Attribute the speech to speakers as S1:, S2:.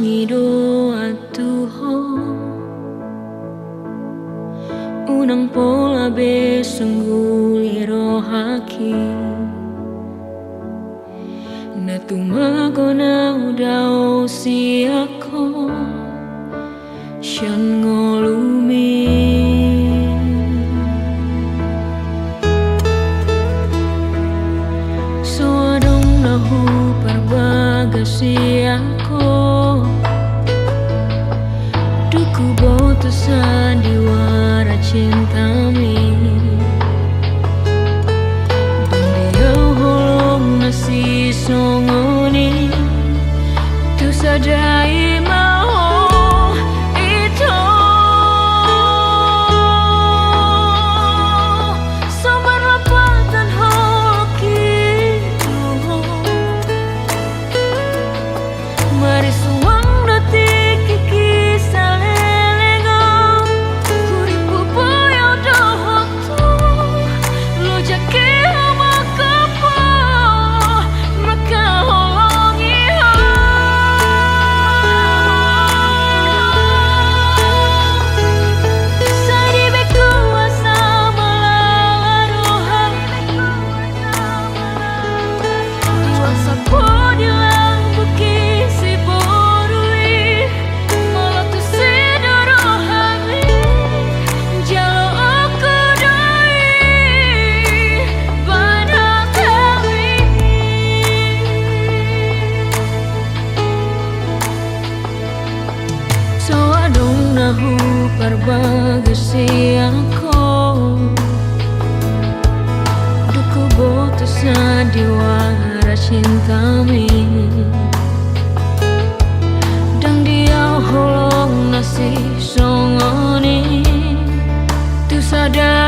S1: doa tuho unang pola besengguli rohaki na tumago na udao si ako siyan ngolumi so adong nahu parbaga si ako duku boto sandiwara cintami dan dia holong nasi songoni tu sadai mau itu sambar lapatan hoki mari suang detik kiki salelengo kuripu boyo dohoto lo jake makapo maka holongi ho sadi beku asa malala iwasa podilang buki si borui malah tu sedorohami jalo aku doi pada kami so adong nahu parbaga si ako duku boto sandiwara cintami dan dia holong nasi songoni tu sadar